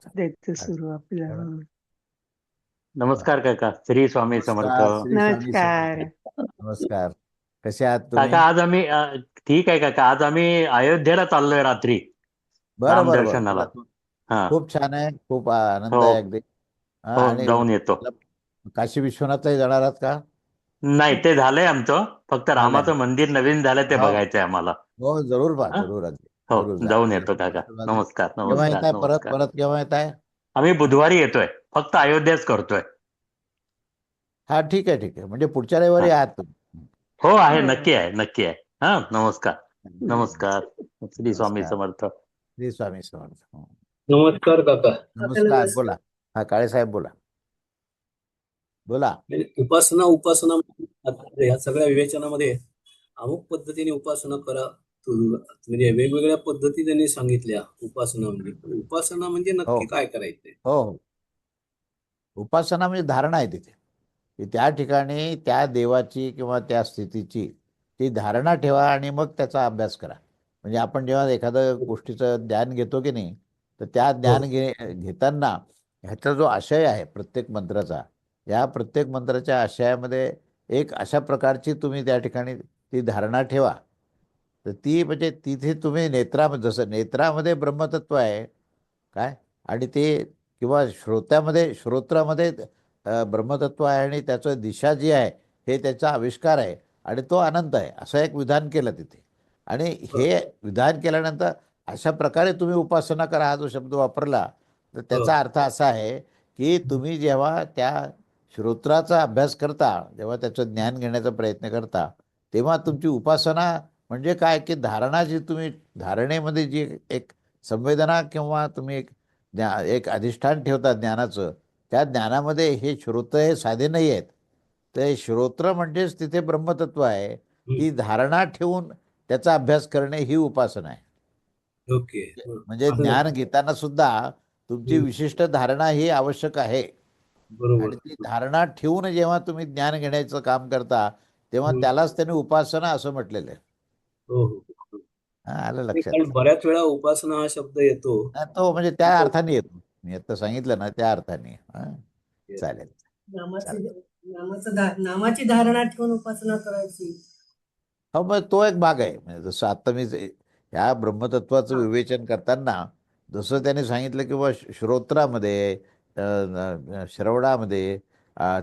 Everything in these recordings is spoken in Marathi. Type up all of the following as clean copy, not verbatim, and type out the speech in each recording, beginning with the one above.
द्यायचं हा, सुरू आपलं. बरं. बरं. नमस्कार काका, श्री स्वामी समर्थ. नमस्कार, श्री स्वामी समर्थ. नमस्कार. नमस्कार. कसे आहात तुम्ही? काका आज आम्ही ठीक आहे काका, आज आम्ही अयोध्येला चाललोय रात्री बरं बरं बरं रामदर्शनाला. बरं. हा. खूप छान आहे, खूप आनंद हो. आहे अगदी. हो, आणि जाऊन येतो. काशी विश्वनाथलाही जाणार आहात का? नाही, ते झालंय आमचं, फक्त झालंय रामाचं ना? मंदिर नवीन झालं ते हो बघायचंय आम्हाला. हो, जरूर पहा, हा? जरूर अगदी हो, जरूर जा. जाऊन आणि येतो काका. आशीर्वाद घ्या. नमस्कार केव्हा नमस्कार येताय परत नमस्कार. परत केव्हा येताय? आम्ही बुधवारी येतोय, फक्त अयोध्याच करतोय. हा, ठीक आहे ठीक आहे, म्हणजे पुढच्या हा. रविवारी आहात तुम्ही. हो, आहे, हो. नक्की आहे, नक्की आहे. हा, नमस्कार. हम्म. नमस्कार. श्री स्वामी नमस्कार, समर्थ. श्री स्वामी समर्थ. हो. नमस्कार काका. नमस्कार, बोला. हा, काळे साहेब बोला बोला. उपासना उपासना आता या सगळ्या विवेचनामध्ये अमुक पद्धतीने उपासना करा. म्हणजे वेगवेगळ्या पद्धती त्यांनी सांगितल्या. उपासना म्हणजे हो नक्की काय करायचंय? हो हो. उपासना म्हणजे धारणा आहे तिथे, की त्या ठिकाणी त्या देवाची किंवा त्या स्थितीची ती धारणा ठेवा आणि मग त्याचा अभ्यास करा. म्हणजे आपण जेव्हा एखाद्या गोष्टीचं ज्ञान घेतो की नाही, तर त्या हो ज्ञान घेताना ह्याचा जो आशय आहे प्रत्येक मंत्राचा, या प्रत्येक मंत्राच्या आशयामध्ये एक अशा प्रकारची तुम्ही त्या ठिकाणी ती धारणा ठेवा. तर ती म्हणजे तिथे तुम्ही नेत्रामध्ये, जसं नेत्रामध्ये ब्रह्मतत्व आहे काय, आणि ते किंवा श्रोत्रामध्ये ब्रह्मतत्व आहे आणि त्याचं दिशा जी आहे हे त्याचा आविष्कार आहे आणि तो अनंत आहे, असं एक विधान केलं तिथे. आणि हो हे विधान केल्यानंतर अशा प्रकारे तुम्ही उपासना करा हा जो शब्द वापरला, तर हो त्याचा अर्थ असा आहे की तुम्ही जेव्हा त्या श्रोत्राचा अभ्यास करता, जेव्हा त्याचं ज्ञान घेण्याचा प्रयत्न करता, तेव्हा तुमची उपासना म्हणजे काय, की धारणा जी तुम्ही धारणेमध्ये जी एक संवेदना किंवा तुम्ही एक अधिष्ठान ठेवता ज्ञानाचं, त्या ज्ञानामध्ये हे श्रोत्र हे साधे नाही आहेत. ते श्रोत्र म्हणजेच तिथे ब्रह्मतत्व आहे. हम्म. ही धारणा ठेवून त्याचा अभ्यास करणे ही उपासना आहे. ओके. म्हणजे आलं ज्ञान लक्षात. घेताना सुद्धा तुमची हम्म. विशिष्ट धारणा ही आवश्यक आहे. आणि बरोबर. ती धारणा ठेवून जेव्हा तुम्ही ज्ञान घेण्याचं काम करता, तेव्हा हम्म. त्यालाच त्याने उपासना असं म्हटलेलं आहे. हो हो हो. हा, आलं नाही, कारण लक्षात. बऱ्याच वेळा उपासना हा शब्द येतो. तो म्हणजे त्या अर्थाने येतो, मी आता सांगितलं ना त्या अर्थाने. हा, चालेल. नामाची चालेल. नामाची धारणा ठेवून उपासना करायची. हो, मग तो एक भाग आहे. म्हणजे जसं आत्ता मी ह्या ब्रह्मतत्वाचं हा. विवेचन करताना जसं त्याने सांगितलं की बा श्रोत्रामध्ये, श्रवणामध्ये,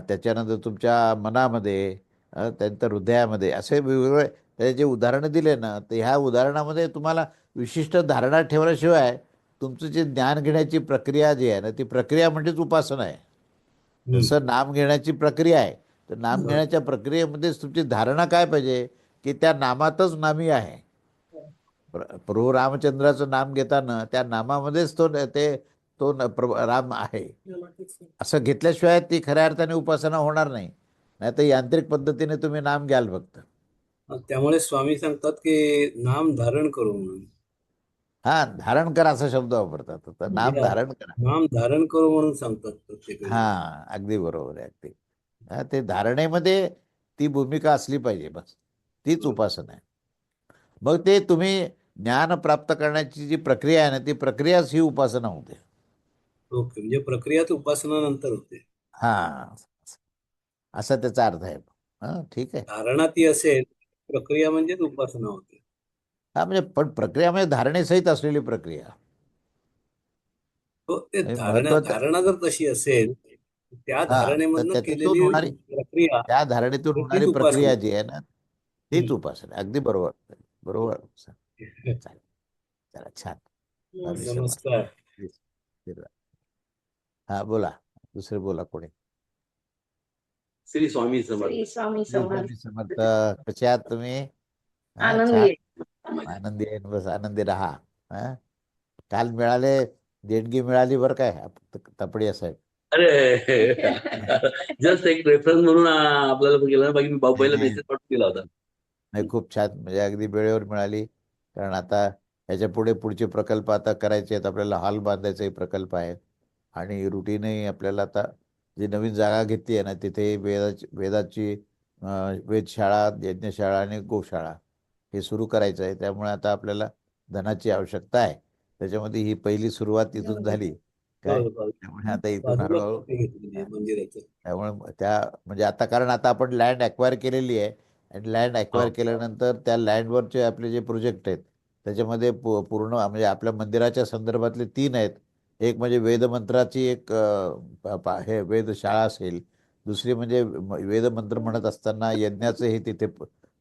त्याच्यानंतर तुमच्या मनामध्ये, त्यानंतर हृदयामध्ये, असे वेगवेगळे त्याचे जे उदाहरणं दिले ना, तर ह्या उदाहरणामध्ये तुम्हाला विशिष्ट धारणा ठेवल्याशिवाय तुमचं जे ज्ञान घेण्याची प्रक्रिया जी आहे ना, ती प्रक्रिया म्हणजेच उपासना आहे. हम्म. जसं नाम घेण्याची प्रक्रिया आहे, तर नाम हो. घेण्याच्या प्रक्रियेमध्येच तुमची धारणा काय पाहिजे, की त्या नामातच नामी आहे. प्रभू रामचंद्राचं नाम घेताना त्या नामामध्येच राम आहे, नामाचीच नाही. असं घेतल्याशिवाय ती खऱ्या अर्थाने उपासना होणार नाही. नाही तर यांत्रिक पद्धतीने तुम्ही नाम घ्याल फक्त. त्यामुळे स्वामी सांगतात की नाम धारण करू म्हणून. हा, धारण करा असा शब्द वापरतात, तर नाम या, धारण करा. नाम धारण करू म्हणून सांगतात प्रत्येक हा, वेळी. अगदी बरोबर आहे, अगदी. हा, ते धारणेमध्ये ती भूमिका असली पाहिजे, बस तीच उपासना आहे. मग ते तुम्ही ज्ञान प्राप्त करण्याची जी प्रक्रिया आहे ना, ती प्रक्रियाच ही उपासना होते. ओके, म्हणजे प्रक्रियाच उपासना नंतर होते. हा, असा त्याचा अर्थ आहे. हा, ठीक आहे. धारणा ती असेल, प्रक्रिया म्हणजेच उपासना होते. हा, म्हणजे पण प्रक्रिया म्हणजे धारणेसहित असलेली प्रक्रिया. तो ते म्हणजे धारणा महत्वाचं. धारणा जर तशी असेल, त्या हा, तर धारणेमधनं त्याच्यातून केलेली होणारी, प्रक्रिया त्या धारणेतून ही होणारी तीच प्रक्रिया उपासना. जी आहे ना, तीच उपासना. अगदी बरोबर. बरोबर. चालेल. चला, छान. स्वामी समर्थ. नमस्कार. हा, बोला. दुसरे बोला कोणी. श्री स्वामी समर्थ. श्री स्वामी श्री समर्थ. स्वामी समर्थ. कसे आहात तुम्ही? हा, आनंदी छान. आहे. आनंदी आहे, बस आनंदी राहा. हा, काल मिळाले, देणगी मिळाली बरं काय तपडिया साहेब. अरे जस्ट एक रेफरन्स म्हणून आपल्याला गेलं, बाकी मी नाही बाबाईला नाही मेसेज पाठवून दिला होता. नाही, खूप छान, म्हणजे अगदी वेळेवर मिळाली. कारण आता ह्याच्या पुढचे प्रकल्प आता करायचे आहेत आपल्याला. हॉल बांधायचे प्रकल्प आहेत आणि रुटीनही आपल्याला आता जी नवीन जागा घेतली आहे ना, तिथे वेदाची वेधशाळा, यज्ञशाळा आणि गोशाळा हे सुरू करायचं आहे. त्यामुळे आता आपल्याला धनाची आवश्यकता आहे. त्याच्यामध्ये ही पहिली सुरुवात तिथून झाली. काय बरोबर. त्यामुळे आता इथून बाजूला हळूहळू कॉपी घेतलेली आहे मंदिराच्या. त्यामुळे त्या म्हणजे आता कारण आता आपण लँड ॲक्वायर केलेली आहे आणि लँड ॲक्वायर हा. केल्यानंतर त्या लँडवरचे आपले जे प्रोजेक्ट आहेत त्याच्यामध्ये पूर्ण म्हणजे आपल्या मंदिराच्या संदर्भातले 3 आहेत. एक म्हणजे वेदमंत्राची एक हे वेधशाळा असेल. दुसरी म्हणजे वेदमंत्र म्हणत असताना यज्ञाचं हे तिथे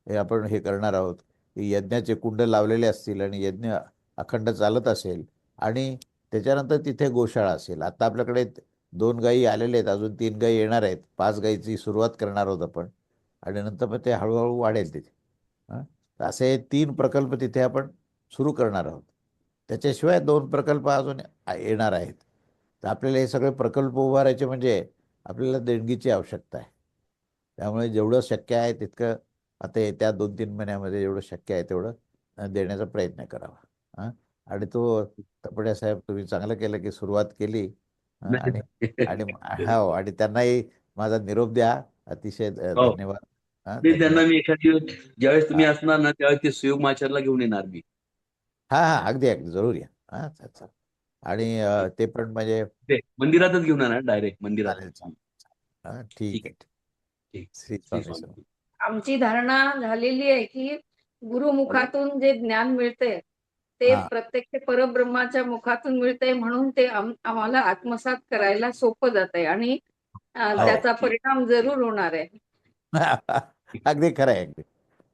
हे आपण हे करणार आहोत की यज्ञाचे कुंड लावलेले असतील आणि यज्ञ अखंड चालत असेल आणि त्याच्यानंतर तिथे गोशाळा असेल. आता आपल्याकडे 2 गायी आलेले आहेत, अजून 3 गायी येणार आहेत. 5 गायीची सुरुवात करणार आहोत आपण आणि नंतर मग ते हळूहळू वाढेल तिथे. हां, तर असे 3 प्रकल्प तिथे आपण सुरू करणार आहोत. त्याच्याशिवाय 2 प्रकल्प अजून येणार आहेत. तर आपल्याला हे सगळे प्रकल्प उभारायचे म्हणजे आपल्याला देणगीची आवश्यकता आहे. त्यामुळे जेवढं शक्य आहे तितकं आता येत्या 2-3 महिन्यामध्ये जेवढं शक्य आहे तेवढं देण्याचा प्रयत्न करावा. हां, आणि तो तपडे साहेब तुम्ही चांगलं केलं की सुरुवात केली. नाही, आणि नाही. आणि हो आणि त्यांनाही माझा निरोप द्या. अतिशय हो. धन्यवाद. हां, ते त्यांना धन्यवाद. मी एखादी ज्यावेळेस तुम्ही हां, असणार ना त्यावेळेस ते सुयोग माचारला घेऊन येणार मी. हां, हां. अगदी, अगदी. जरूर या. हां, चालेल. आणि ते पण म्हणजे ते मंदिरातच घेऊन येणार डायरेक्ट मंदिरात. चालेल, चालेल. हां, ठीक ठीक आहे. आहे. ठीक. श्री श्री स्वामी समर्थ. स्वामी. आमची धारणा झालेली आहे की गुरुमुखातून जे ज्ञान मिळते ते हां, प्रत्यक्ष परब्रह्माच्या मुखातून मिळते म्हणून ते आम्हाला आत्मसात करायला सोपं जात आहे आणि हो. त्याचा परिणाम जरूर होणार आहे. अगदी खरं आहे. अगदी.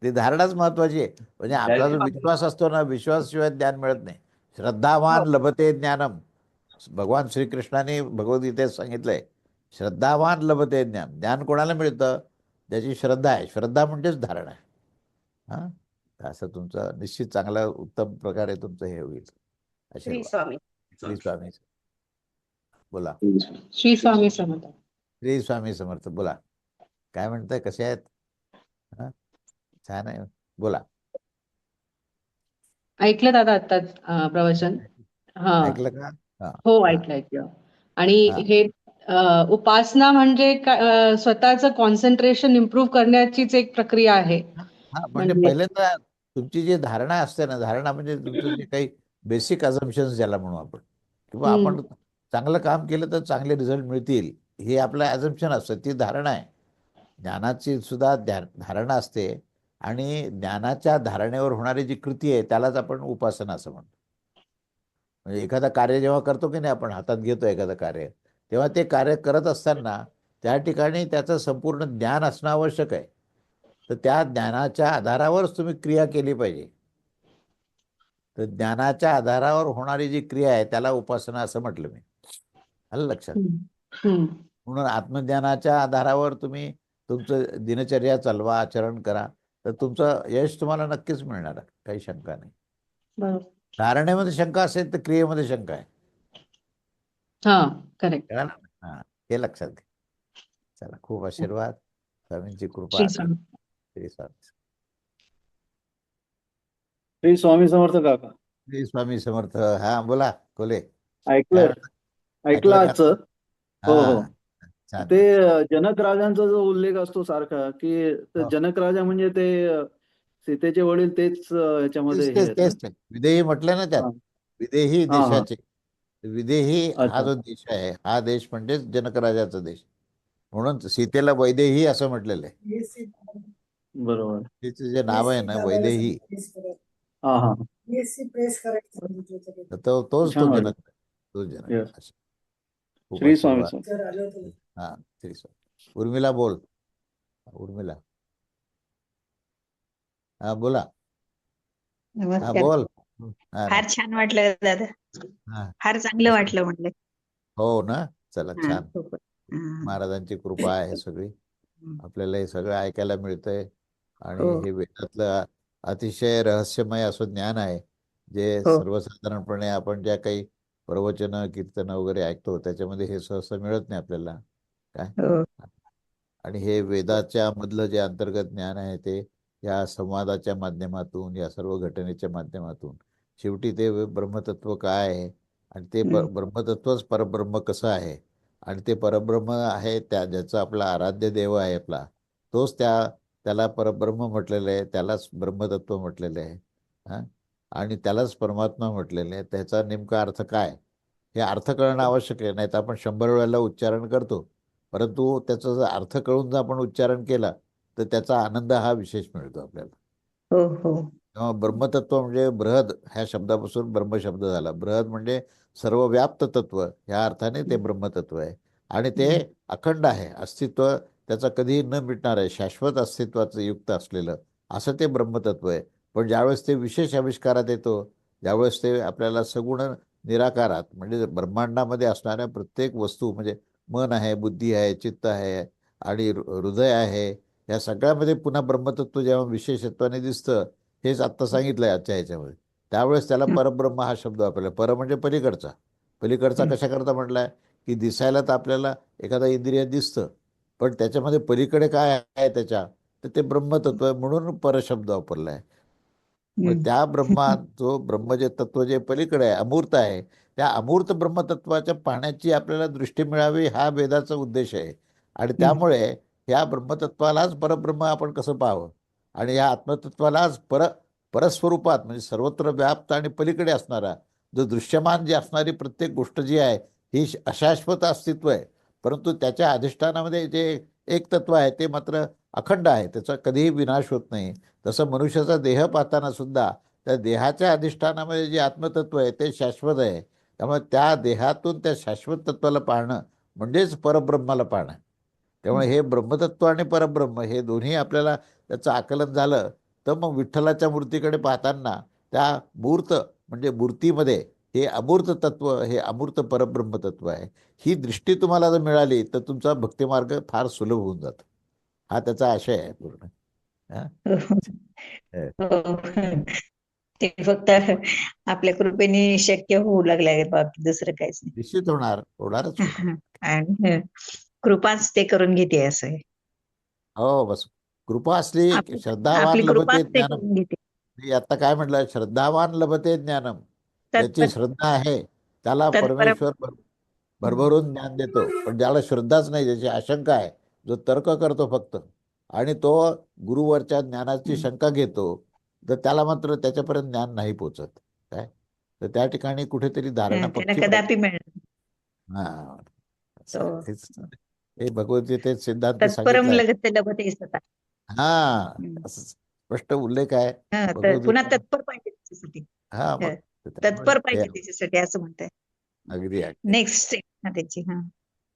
ती धारणाच महत्वाची आहे. म्हणजे आपला जो Direct. विश्वास असतो ना, विश्वासशिवाय ज्ञान मिळत नाही. हो. श्रद्धावान लभते ज्ञानम. भगवान श्रीकृष्णाने भगवद्गीतेत सांगितलंय, श्रद्धावान लभते ज्ञान. ज्ञान कोणाला मिळतं? ज्याची श्रद्धा आहे. श्रद्धा म्हणजेच धारणा आहे. हां, असं तुमचं निश्चित चांगला उत्तम प्रकारे तुमचं हे होईल. श्री आशीर्वाद. स्वामी. श्री स्वामी बोला. श्री स्वामी समर्थ. श्री स्वामी समर्थ बोला. काय म्हणताय? कसे आहेत? हां, छान आहे. बोला. ऐकलं दादा आता प्रवचन? हा. ऐकलं का? हां, हो, हां, ऐकलं. आणि हां. हे उपासना म्हणजे स्वतःचं कॉन्सन्ट्रेशन इम्प्रूव्ह करण्याचीच एक प्रक्रिया आहे. हां, म्हणजे म्हणजे पहिल्यांदा तुमची जी धारणा असते ना, धारणा म्हणजे तुमचं जे काही बेसिक अझम्पशन्स ज्याला म्हणू आपण किंवा हम्म, आपण चांगलं काम केलं तर चांगले रिझल्ट मिळतील, हे आपलं अझम्पशन असतं. ती धारणा आहे. ज्ञानाची सुद्धा धारणा असते आणि ज्ञानाच्या धारणेवर होणारी जी कृती आहे त्यालाच आपण उपासना असं म्हणतो. म्हणजे एखादं कार्य जेव्हा करतो की नाही आपण हातात घेतो एखादं कार्य, तेव्हा ते कार्य करत असताना त्या ठिकाणी त्याचं संपूर्ण ज्ञान असणं आवश्यक आहे. तर त्या ज्ञानाच्या आधारावरच तुम्ही क्रिया केली पाहिजे. तर ज्ञानाच्या आधारावर होणारी जी क्रिया आहे त्याला उपासना असं म्हटलं मी. आलं लक्षात? हम्म, हम्म. म्हणून आत्मज्ञानाच्या आधारावर तुम्ही तुमचं दिनचर्या चालवा, आचरण करा, तर तुमचं यश तुम्हाला नक्कीच मिळणार आहे. काही शंका नाही. बरोबर. धारणेमध्ये शंका असेल तर क्रियेमध्ये शंका आहे. हा, करेक्ट. कळालं ना? हां, हे लक्षात घ्या. चला, खूप आशीर्वाद. स्वामींची कृपा श्री असेल. स्वामी. श्री स्वामी. श्री स्वामी समर्थ काका. श्री स्वामी समर्थ. हां, बोला कोले. काय ऐकलंय म्हणता? ऐकलं ऐकलं का? आजचं. हो हो. हां, छान. ते जनक राजांचा जो उल्लेख असतो सारखा की हो. जनक राजा म्हणजे ते सीतेचे वडील तेच ह्याच्यामध्ये तेच हे तेच आहेत ना. तेच ते. विदेही म्हटलं ना त्यात. हा विदेही हा हा. देशाचे. विदेही हा अच्छा. जो देश आहे, हा देश म्हणजेच जनकराजाचा देश. म्हणून सीतेला वैदेही असं म्हटलेलं आहे. बरोबर. तिचं जे नाव आहे ना वैदेही, हा हा. प्रेस करायचं सांगितलं होतं. तर तोच तो छान वाटलं. जनक आहे. तोच जनक Yes. आहे. असं. खूप श्री स्वामी आशीर्वाद. समर्थ. सर आलं होतं. हां, श्री स्वामी. उर्मिला बोल. उर्मिला. हां, बोला. हां, नमस्कार. बोल. हां, फार छान वाटलं दादा. हां. फार चांगलं वाटलं म्हटलं. हो ना? चला हा, छान. खूपच. हा, महाराजांची कृपा आहे सगळी. हम्म. आपल्याला हे सगळं ऐकायला मिळतंय आणि हो हे वेदातलं अतिशय रहस्यमय असं ज्ञान आहे, जे हो सर्वसाधारणपणे आपण ज्या काही प्रवचनं, कीर्तनं वगैरे ऐकतो त्याच्यामध्ये हे सहसा मिळत नाही आपल्याला. काय? हो आणि हे वेदाच्या मधलं जे अंतर्गत ज्ञान आहे ते या संवादाच्या माध्यमातून, या सर्व घटनेच्या माध्यमातून शेवटी ते ब्रह्मतत्व काय आहे आणि ते हम्म. ब्रह्मतत्वच परब्रह्म कसं आहे आणि ते परब्रह्म आहे त्या ज्याचा आपला आराध्य देव आहे आपला, तोच त्याला परब्रह्म म्हटलेलं आहे, त्यालाच ब्रह्मतत्व म्हटलेलं आहे. हां, आणि त्यालाच परमात्मा म्हटलेलं आहे. त्याचा नेमका अर्थ काय हे अर्थ कळणं आवश्यक आहे. नाही तर आपण 100 वेळेला उच्चारण करतो, परंतु त्याचा जर अर्थ कळून जर आपण उच्चारण केला तर त्याचा आनंद हा विशेष मिळतो आपल्याला. हो हो तेव्हा ब्रह्मतत्व म्हणजे बृहद ह्या शब्दापासून ब्रह्म शब्द झाला. बृहद म्हणजे सर्वव्याप्त तत्व, ह्या अर्थाने ते ब्रह्मतत्व आहे. आणि ते अखंड आहे, अस्तित्व त्याचा कधीही न मिटणार आहे, शाश्वत अस्तित्वाचं युक्त असलेलं असं ते ब्रह्मतत्व आहे. पण ज्यावेळेस ते विशेष आविष्कारात येतो, ज्यावेळेस ते आपल्याला सगुण निराकारात म्हणजे ब्रह्मांडामध्ये असणाऱ्या प्रत्येक वस्तू म्हणजे मन आहे, बुद्धी आहे, चित्त आहे आणि हृदय आहे, या सगळ्यामध्ये पुन्हा ब्रह्मतत्व जेव्हा विशेषत्वाने दिसतं, हेच आत्ता सांगितलंय आजच्या ह्याच्यामध्ये, त्यावेळेस त्याला परब्रह्म हा शब्द वापरला. पर म्हणजे पलीकडचा. पलीकडचा कशाकरता म्हटलाय की दिसायला तर आपल्याला एखादा इंद्रिय दिसतं, पण त्याच्यामध्ये पलीकडे काय आहे त्याच्या, तर ते ब्रह्मतत्व आहे म्हणून परशब्द वापरलाय. मग त्या जो ब्रह्म जे तत्व जे पलीकडे आहे, अमूर्त आहे, त्या अमूर्त ब्रह्मतत्वाच्या पाहण्याची आपल्याला दृष्टी मिळावी हा वेदाचा उद्देश आहे. आणि त्यामुळे ह्या ब्रह्मतत्वालाच परब्रह्म आपण कसं पाहावं आणि या आत्मतत्वालाच परस्वरूपात म्हणजे सर्वत्र व्याप्त आणि पलीकडे असणारा जो दृश्यमान जी असणारी प्रत्येक गोष्ट जी आहे ही अशाश्वत अस्तित्व आहे, परंतु त्याच्या अधिष्ठानामध्ये जे एक तत्व आहे ते मात्र अखंड आहे, त्याचा कधीही विनाश होत नाही. तसं मनुष्याचा देह पाहताना सुद्धा त्या देहाच्या अधिष्ठानामध्ये जे आत्मतत्व आहे ते शाश्वत आहे. त्यामुळे त्या देहातून त्या शाश्वत तत्वाला पाहणं म्हणजेच परब्रह्माला पाहणं. त्यामुळे हे ब्रह्मतत्व आणि परब्रह्म हे दोन्ही आपल्याला त्याचं आकलन झालं तर मग विठ्ठलाच्या मूर्तीकडे पाहताना त्या मूर्त म्हणजे मूर्तीमध्ये हे अमूर्त तत्व, हे अमूर्त परब्रह्म तत्व आहे. ही दृष्टी तुम्हाला जर मिळाली तर तुमचा भक्तिमार्ग फार सुलभ होऊन जातो. हा त्याचा आशय आहे पूर्ण. हा? हो ते फक्त आपल्या कृपेने शक्य होऊ लागलंय, बाकी दुसरं काहीच निश्चित होणारच होणार. नाही. आणि कृपाच ते करून घेते असं आहे. हो बस, कृपा असली की श्रद्धावान आपली लभते कृपाच ते ज्ञानम. करून घेते. मी आता काय म्हटलं, श्रद्धावान लभते ज्ञानम. ज्याची तत्पर श्रद्धा आहे त्याला तत्पर परमेश्वर भरभरून ज्ञान देतो. पण ज्याला श्रद्धाच नाही, ज्याची आशंका आहे, जो तर्क करतो फक्त आणि तो गुरुवरच्या ज्ञानाची शंका घेतो, तर त्याला मात्र त्याच्यापर्यंत ज्ञान नाही पोचत. काय तर त्या ठिकाणी कुठेतरी धारणा त्याला पक्षी कदापि मिळणार. हा असं आहे. तो हे भगवद्गीतेत सिद्धांत तत्परम सांगितलाय. लभते सता. हा असं स्पष्ट उल्लेख आहे तर पुन्हा भगवद्गीता. तत्पर पाहिजे त्याच्यासाठी. हा मग हं. त्यामुळे तत्पर हे पाहिजे त्याच्यासाठी असं म्हणताय. अगदी अगदी नेक्स्ट स्टेप त्याची. हा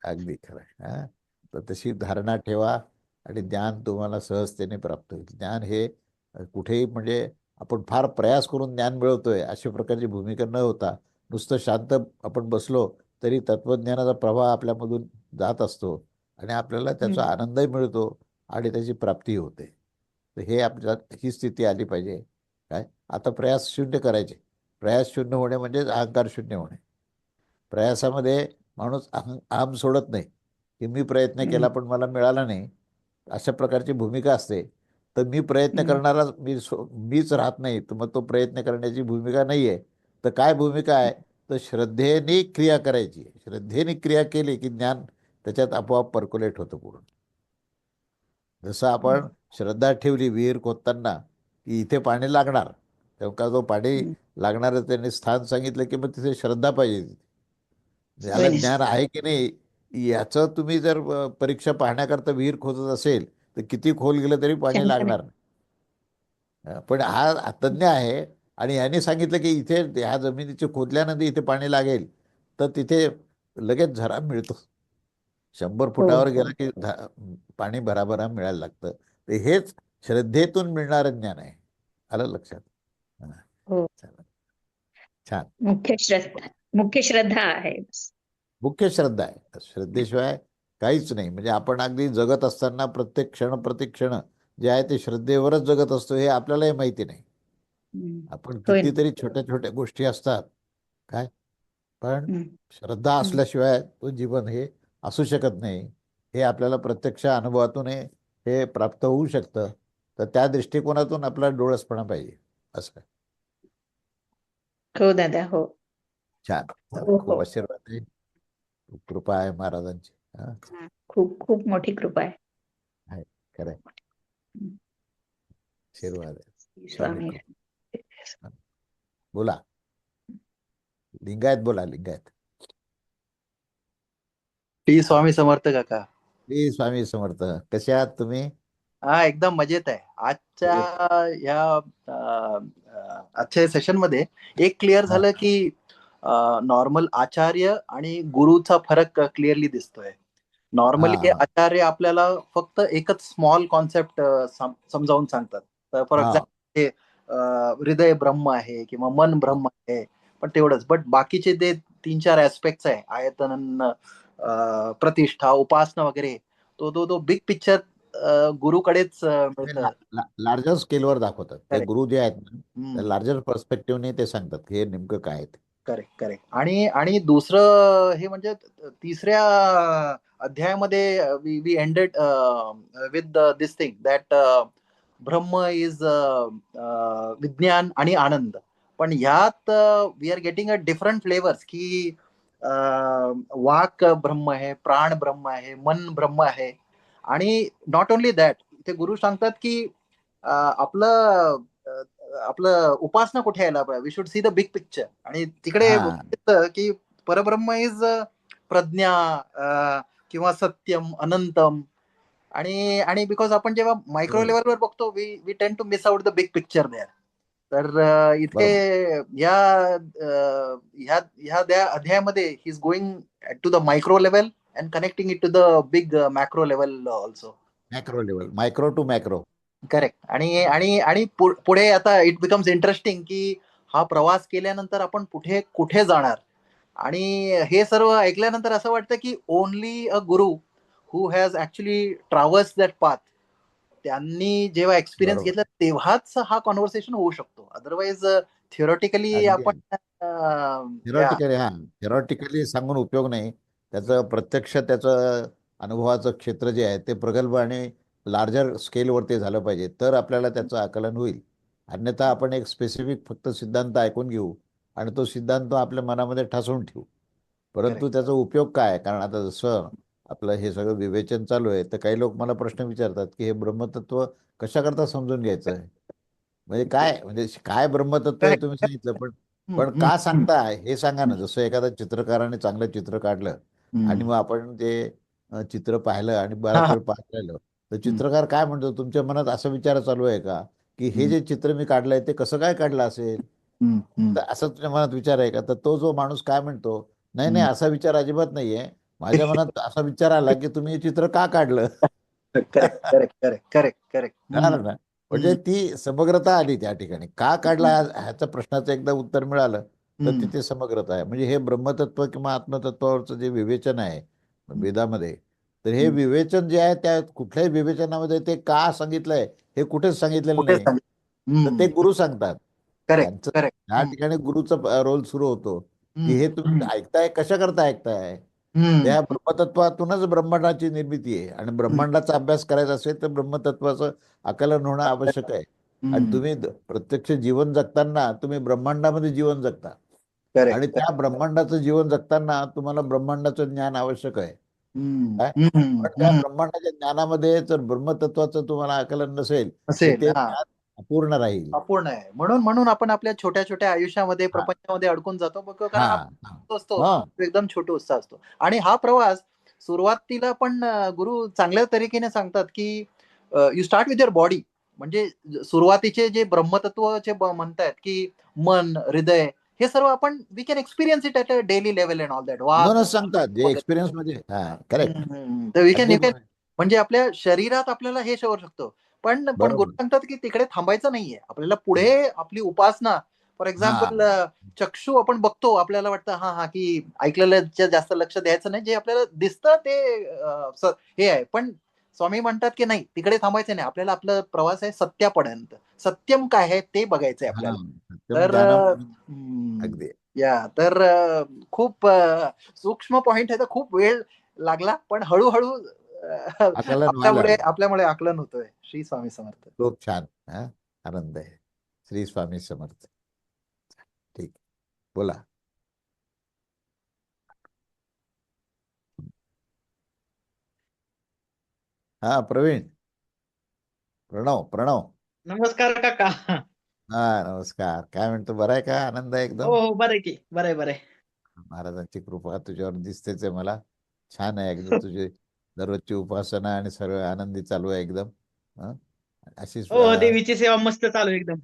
अगदी खरं आहे. हा तर तशी धारणा ठेवा आणि ज्ञान तुम्हाला सहजतेने प्राप्त होईल. ज्ञान हे कुठेही म्हणजे आपण फार प्रयास करून ज्ञान मिळवतोय अशा प्रकारची भूमिका न होता नुसतं शांत आपण बसलो तरी तत्वज्ञानाचा प्रवाह आपल्यामधून जात असतो आणि आपल्याला त्याचा आनंदही मिळतो आणि त्याची प्राप्ती होते. तर हे आपल्यात ही स्थिती आली पाहिजे. काय आता प्रयास शून्य करायचे. प्रयास शून्य होणे म्हणजे अहंकार शून्य होणे. प्रयासामध्ये माणूस अहम सोडत नाही की मी प्रयत्न केला पण मला मिळाला नाही, अशा प्रकारची भूमिका असते. तर मी प्रयत्न करणारा मीच राहत नाही, तर मग तो प्रयत्न करण्याची भूमिका नाही आहे. तर काय भूमिका आहे, तर श्रद्धेने क्रिया करायची. श्रद्धेने क्रिया केली की ज्ञान त्याच्यात आपोआप पर्क्युलेट होतं पूर्ण. जसं आपण श्रद्धा ठेवली विहीर खोदताना की इथे पाणी लागणार, तेव्हा जो पाणी लागणार त्याने स्थान सांगितलं की मग तिथे श्रद्धा पाहिजे. याला ज्ञान आहे की नाही याचं तुम्ही जर परीक्षा पाहण्याकरता विहीर खोदत असेल तर किती खोल गेलं तरी पाणी शंका नाही. लागणार नाही. पण हा तज्ञ आहे आणि याने सांगितलं की इथे ह्या जमिनीचे खोदल्यानंतर इथे पाणी लागेल, तर तिथे लगेच झरा मिळतो. 100 फुटावर गेला की पाणी भराभरा मिळायला लागतं. तर हेच श्रद्धेतून मिळणारं ज्ञान आहे. आलं लक्षात? हा. हो चला. छान. मुख्य श्रद्धा आहे. मुख्य श्रद्धा आहे. श्रद्धेशिवाय काहीच नाही. म्हणजे आपण अगदी जगत असताना प्रत्येक क्षण प्रतिक्षण जे आहे ते श्रद्धेवरच जगत असतो हे आपल्यालाही माहिती नाही. आपण होय ना. कितीतरी छोट्या छोट्या गोष्टी असतात काय, पण हम्म. श्रद्धा असल्याशिवाय तो जीवन हे असू शकत नाही. हे आपल्याला प्रत्यक्ष अनुभवातून हे प्राप्त होऊ शकतं. तर त्या दृष्टिकोनातून आपला डोळसपणा पाहिजे असं. हो दादा. हो छान. हो खूप हो. आशीर्वाद आहे, खूप कृपा आहे महाराजांची. हा खूप खूप मोठी कृपा आहे. आहे खरं आहे. आशीर्वाद आहे. स्वामी स्वामी. कृपा. बोला लिंगायत, बोला लिंगायत. टी स्वामी समर्थ काका. श्री स्वामी समर्थ. कसे आहात तुम्ही? हा एकदम मजेत आहे. आजच्या या आजच्या सेशन मध्ये एक क्लिअर हा. झालं की नॉर्मल आचार्य आणि गुरुचा फरक क्लिअरली दिसतोय. नॉर्मली हा. आचार्य आपल्याला फक्त एकच स्मॉल कॉन्सेप्ट समजावून सांगतात. तर फॉर हा. एक्झाम्पल हृदय ब्रह्म आहे किंवा मन ब्रह्म आहे, पण तेवढंच. बट बाकीचे ते 3-4 ऍस्पेक्ट्स आहे, आयतन, प्रतिष्ठा, उपासना वगैरे, तो बिग पिक्चर गुरुकडेच मिळतं. लार्जर स्केलवर दाखवतात ते करेक्ट. गुरु जे आहेत ना, लार्जर पर्स्पेक्टिव्हने ते सांगतात की हे नेमकं काय आहे ते. Correct correct. आणि दुसरं हे म्हणजे तिसऱ्या अध्यायामध्ये we ended with this thing that Brahma is vijnana आणि आनंद. पण ह्यात we are getting a different flavours की वाक ब्रह्म आहे, प्राण ब्रह्म आहे, मन ब्रह्म आहे. आणि नॉट ओनली दॅट, ते गुरु सांगतात की आपलं आपलं उपासना कुठे यायला पाहिजे, we should see the big picture. आणि तिकडे हा. की परब्रह्म इज प्रज्ञा किंवा सत्यम अनंतम. आणि आणि बिकॉज आपण जेव्हा मायक्रो बरोबर. लेवलवर बघतो, we tend to miss out the big picture there. तर इथे बरोबर. ह्या त्या अध्यायामध्ये he is going to the micro level and connecting it to the big macro level also. Macro level, micro to macro. Correct. आणि आणि आणि पुढे आता इट बिकम्स इंटरेस्टिंग की हा प्रवास केल्यानंतर आपण कुठे कुठे जाणार. आणि हे सर्व ऐकल्यानंतर असं वाटतं की only a guru who has actually travels that path, त्यांनी जेव्हा एक्सपिरियन्स बरोबर. घेतला तेव्हाच हा कॉन्व्हर्सेशन होऊ शकतो. अदरवाईज थिओरिटिकली अगदी आपण या थेरॉटिकली सांगून उपयोग नाही. त्याचं प्रत्यक्ष त्याचं अनुभवाचं क्षेत्र जे आहे ते प्रगल्भ आणि लार्जर स्केलवर ते झालं पाहिजे, तर आपल्याला त्याचं आकलन होईल. अन्यथा आपण एक स्पेसिफिक फक्त सिद्धांत ऐकून घेऊ आणि तो सिद्धांत आपल्या मनामध्ये ठसवून ठेवू, परंतु करेक्ट. त्याचा उपयोग काय? कारण आता जसं आपलं हे सगळं विवेचन चालू आहे, तर काही लोक मला प्रश्न विचारतात की हे ब्रह्मतत्व कशाकरता समजून घ्यायचं आहे, म्हणजे काय, म्हणजे काय ब्रह्मतत्व आहे तुम्ही सांगितलं, पण पण का सांगताय हे सांगा ना. जसं एखाद्या चित्रकाराने चांगलं चित्र काढलं आणि मग आपण ते चित्र पाहिलं आणि बराच वेळ पाहत राहिलं, तर चित्रकार काय म्हणतो, तुमच्या मनात असा विचार चालू आहे का की हे जे चित्र मी काढलंय ते कसं काय काढलं असेल? तर असं तुझ्या मनात विचार आहे का? तर तो जो माणूस काय म्हणतो, नाही नाही, असा विचार अजिबात नाहीये, माझ्या मनात असा विचार आला की तुम्ही हे चित्र का काढलं? Correct correct correct correct correct. कळालं ना? म्हणजे ती समग्रता आली त्या ठिकाणी. का काढला ह्याच्या प्रश्नाचं एकदा उत्तर मिळालं तर तिथे समग्रता आहे. म्हणजे हे ब्रह्मतत्व किंवा आत्मतत्वावरचं जे विवेचन आहे वेदामध्ये, तर हे विवेचन जे आहे त्या कुठल्याही विवेचनामध्ये ते का सांगितलंय हे कुठेच सांगितलेलं कुठे नाही. तर ते गुरु सांगतात. करेक्ट त्यांचं करेक्ट. त्या ठिकाणी गुरुचा रोल सुरू होतो की हे तुम्ही ऐकताय, कशा करता ऐकताय? त्या ब्रह्मतत्वातूनच ब्रह्मांडाची निर्मिती आहे आणि ब्रह्मांडाचा अभ्यास करायचा असेल तर ब्रह्मतत्वाचं आकलन होणं आवश्यक आहे. आणि तुम्ही प्रत्यक्ष जीवन जगताना तुम्ही ब्रह्मांडामध्ये जीवन जगता आणि त्या ब्रह्मांडाचं जीवन जगताना तुम्हाला ब्रह्मांडाचं ज्ञान आवश्यक आहे. काय? पण त्या ब्रह्मांडाच्या ज्ञानामध्ये जर ब्रह्मतत्वाचं तुम्हाला आकलन नसेल तर असेल ते ज्ञान अपूर्ण राहील. अपूर्ण आहे. म्हणून म्हणून आपण आपल्या छोट्या छोट्या आयुष्यामध्ये हा. प्रपंचामध्ये अडकून जातो. कारण हा. आपण असतो हा. एकदम छोटू उत्साह असतो. आणि हा प्रवास सुरुवातीला पण गुरु चांगल्या तरीकेने सांगतात की you start with your body. म्हणजे सुरुवातीचे जे ब्रह्मतत्वचे म्हणतायत की मन, हृदय, हे सर्व आपण we can experience it at a daily level and all that. म्हणूनच सांगतात जे एक्सपिरियन्स मध्ये. करेक्ट. तर वी कॅन अगदी यू म्हणजे आपल्या शरीरात आपल्याला हे शोधू शकतो. पण गुरु बरोबर. सांगतात की तिकडे थांबायचं नाहीये. आपल्याला पुढे आपली उपासना, फॉर एक्झाम्पल चक्षु आपण बघतो, आपल्याला वाटतं हा की ऐकलेलं जास्त लक्ष द्यायचं नाही, जे आपल्याला दिसतं ते हे आहे. पण स्वामी म्हणतात की नाही, तिकडे थांबायचं नाही, आपल्याला आपला प्रवास आहे सत्यापर्यंत. सत्यम काय आहे ते बघायचंय आपल्याला. तर अगदी तर खूप सूक्ष्म पॉइंट आहे, तर खूप वेळ लागला, पण हळूहळू आकलन व्हायला लागलं. आपल्यामुळे आकलन होतोय. श्री स्वामी समर्थ. खूप छान. आनंद आहे. श्री स्वामी समर्थ. ठीक, बोला. हा प्रवीण, प्रणव प्रणव. नमस्कार काका. नमस्कार. काय म्हणतो, बरं आहे का? आनंद आहे हो एकदम. हो, बरं आहे की, बरं आहे. महाराजांची कृपा तुझ्यावर दिसतेच आहे मला. छान आहे एकदम तुझी दररोजची उपासना आणि सर्व आनंदी चालू आहे एकदम. हं? अशीच हो देवीची सेवा मस्त चालू आहे एकदम.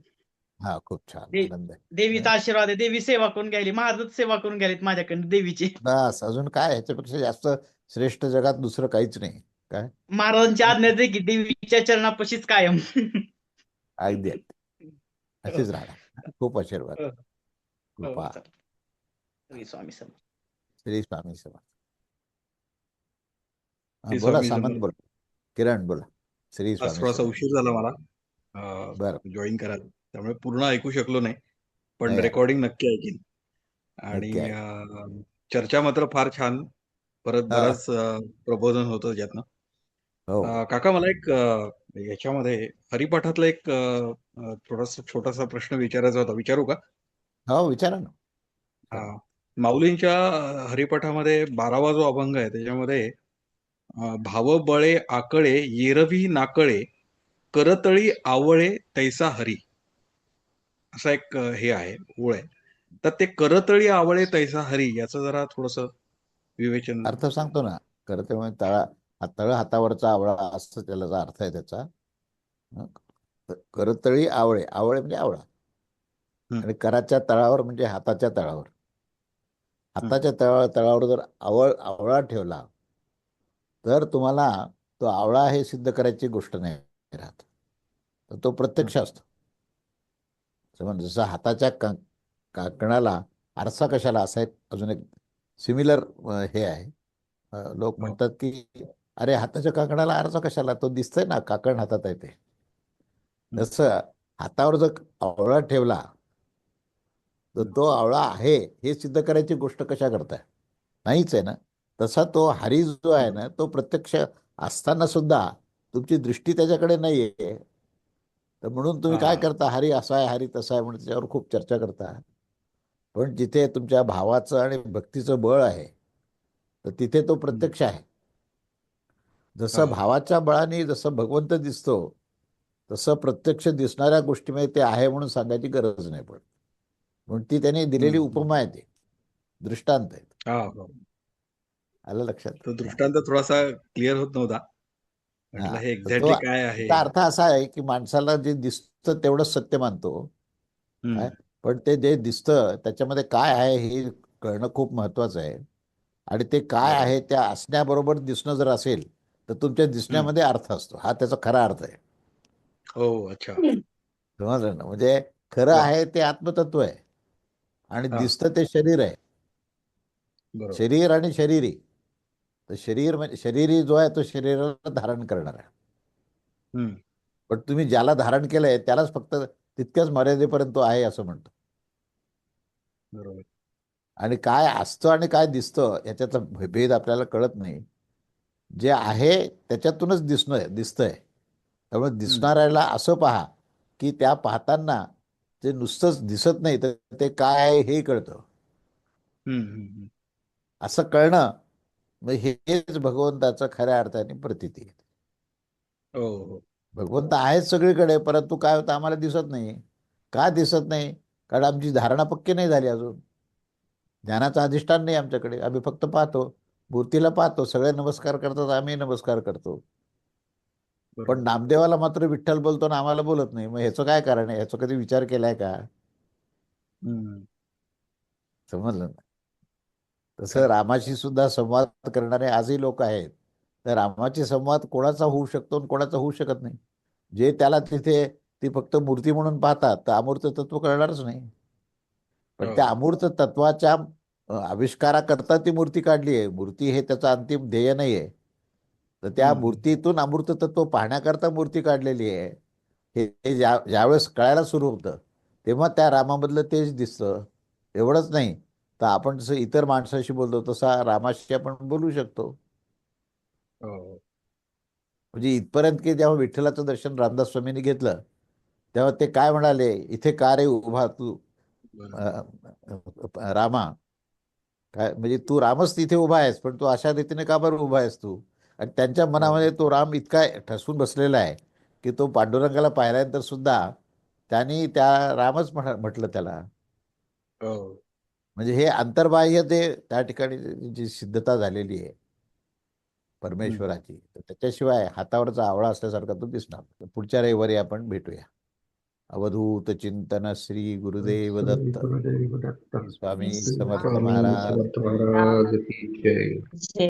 हा खूप छान दे आनंद आहे. देवीचा हं? आशीर्वाद आहे. देवी सेवा करून घ्यायली. महाराजच सेवा करून घ्यायलीत माझ्याकडनं देवीची. बस अजून काय ह्याच्यापेक्षा जास्त श्रेष्ठ जगात दुसरं काहीच नाही. काय महाराजांची आज्ञा आहे की देवीच्या चरणापाशीच कायम. अगदी अगदी हो, असेच राहणार. खूप आशीर्वाद हो, कृपा. हो, चालेल. श्री स्वामी समर्थ. श्री स्वामी समर्थ. हा श्री बोला स्वामी सामंत समर्थ. बोला. किरण बोला. श्री आज स्वामी थोडासा समर्थ. उशीर झाला मला बरं जॉईन करायला, त्यामुळे पूर्ण ऐकू शकलो नाही, पण नाही रेकॉर्डिंग नक्की ऐकीन. नक्की आणि आहे. चर्चा मात्र फार छान. परत हा, बराच प्रबोधन होतं ज्यातनं. हो काका मला एक याच्यामध्ये हरिपाठातला एक थोडासा छोटासा प्रश्न विचारायचा होता, विचारू का? हो विचारा ना. अ, माऊलींच्या हरिपाठामध्ये 12वा जो अभंग आहे त्याच्यामध्ये भाव बळे आकळे येरवी नाकळे करतळी आवळे तैसा हरी, असा एक हे आहे ओळ आहे. तर ते करतळी आवळे तैसा हरी याचं जरा थोडस विवेचन. अर्थ सांगतो ना. खरं तर म्हणजे तळ हातावरचा आवळा असं त्याला अर्थ आहे त्याचा. हं? करतळी आवळे आवळे म्हणजे आवळा हं, आणि कराच्या तळावर म्हणजे हाताच्या तळावर. हं, हाताच्या तळावर जर आवळा ठेवला तर तुम्हाला तो आवळा हे सिद्ध करायची गोष्ट नाही राहत. तर तो हं. प्रत्यक्ष असतो. समज जसं हाताच्या काकणाला आरसा कशाला असा एक अजून एक सिमिलर हे आहे. लोक हो. म्हणतात की अरे हाताच्या काकणाला आरसा कशाला, तो दिसतंय ना काकण हातात आहे ते. हं, तसं हातावर जर आवळा ठेवला तर हं. तो आवळा आहे हे सिद्ध करायची गोष्ट कशा करताय, नाहीच आहे ना. तसा तो हरी जो आहे बरोबर. ना तो प्रत्यक्ष असताना सुद्धा तुमची दृष्टी त्याच्याकडे नाहीये. तर म्हणून तुम्ही काय हा. करता, हरी असा आहे हरी तसा आहे म्हणून त्याच्यावर खूप चर्चा करता. पण जिथे तुमच्या भावाचं आणि भक्तीचं बळ आहे तर तिथे तो हं. प्रत्यक्ष आहे. हा. जसं भावाच्या बळाने जसं भगवंत दिसतो तसं प्रत्यक्ष दिसणाऱ्या गोष्टीमध्ये ते आहे म्हणून सांगायची गरज नाही पडत. म्हणून ती त्यांनी दिलेली हं, हं. उपमा आहे, ती दृष्टांत आहे. हा, हो. आलं लक्षात. तो दृष्टांत थोडासा क्लिअर होत नव्हता, म्हटलं हा हे तर तो एक्झॅक्टली काय आहे. त्याचा अर्थ असा आहे की माणसाला जे दिसतं तेवढंच सत्य मानतो. हं, काय पण ते जे दिसतं त्याच्यामध्ये काय आहे हे कळणं खूप महत्वाचं आहे. आणि ते काय बरोबर. आहे त्या असण्याबरोबर दिसणं जर असेल तर तुमच्या हं. दिसण्यामध्ये अर्थ असतो, हा त्याचा खरा अर्थ आहे. हो, अच्छा. समजलं ना. म्हणजे खरं वा. आहे ते आत्मतत्व आहे आणि हा, दिसतं ते शरीर आहे. बरोबर. शरीर आणि शरीरी. तर शरीर म्हणजे शरीरी जो आहे तो शरीराला धारण करणार आहे. हं, पण तुम्ही ज्याला धारण केलंय त्यालाच फक्त तितक्याच मर्यादेपर्यंत तो आहे असं म्हणतो. बरोबर. आणि काय असतं आणि काय दिसतं याच्यातला भेद आपल्याला कळत नाही. जे आहे त्याच्यातूनच दिसतंय. त्यामुळे हं, दिसणाऱ्याला असं पहा की त्या पाहताना ते नुसतंच दिसत नाही तर ते काय आहे हे कळतं. हं, हं, हं. असं कळणं म्हणजे हेच भगवंताचं खऱ्या अर्थाने प्रतीती आहे. हो, हो. भगवंत आहेच सगळीकडे परंतु काय होतं आम्हाला दिसत नाही. का दिसत नाही? कारण आमची धारणा पक्की नाही झाली अजून. ज्ञानाचं अधिष्ठान नाही आमच्याकडे. आम्ही फक्त पाहतो, मूर्तीला पाहतो, सगळे नमस्कार करतात, आम्ही नमस्कार करतो. पण बरोबर. नामदेवाला मात्र विठ्ठल बोलतो ना आम्हाला बोलत नाही. मग ह्याचं काय कारण आहे? ह्याचा कधी विचार केलाय का? हं. समजलं ना. तसं खरं. रामाशी सुद्धा संवाद करणारे आजही लोक आहेत. तर रामाची संवाद कोणाचा होऊ शकतो आणि कोणाचा होऊ शकत नाही. जे त्याला तिथे ती फक्त मूर्ती म्हणून पाहतात तर अमूर्त तत्व कळणारच नाही. पण हो, त्या हो. अमूर्त तत्वाच्या आविष्काराकरता ती मूर्ती काढली आहे. मूर्ती हे त्याचं अंतिम ध्येय नाही आहे. तर त्या हं, हं. मूर्तीतून अमूर्त तत्व पाहण्याकरता मूर्ती काढलेली आहे. हे ज्यावेळेस कळायला सुरू होतं तेव्हा त्या रामामधलं तेच दिसतं. एवढंच नाही तर आपण जसं इतर माणसाशी बोलतो तसा रामाशी आपण बोलू शकतो. हो, हो. म्हणजे इथपर्यंत की जेव्हा विठ्ठलाचं दर्शन रामदास स्वामींनी घेतलं तेव्हा ते काय म्हणाले, इथे का रे उभा तू बरोबर. अ, रामा. काय म्हणजे तू रामच तिथे उभा आहेस पण तू अशा रीतीने का बरं उभा आहेस तू? आणि त्यांच्या हो, मनामध्ये तो राम इतका ठसून बसलेला आहे की तो पांडुरंगाला पाहिल्यानंतर सुद्धा त्यांनी त्या रामच म्हटलं त्याला. हो. म्हणजे हे अंतर्बाह्य ते त्या ठिकाणी जी सिद्धता झालेली आहे. परमेश्वराची, तर त्याच्याशिवाय हातावरचा आवळा असल्यासारखा तो दिसणार. पुढच्या रविवारी आपण भेटूया. अवधूत चिंतन श्री गुरुदेव दत्त. स्वामी समर्थ महाराज. जय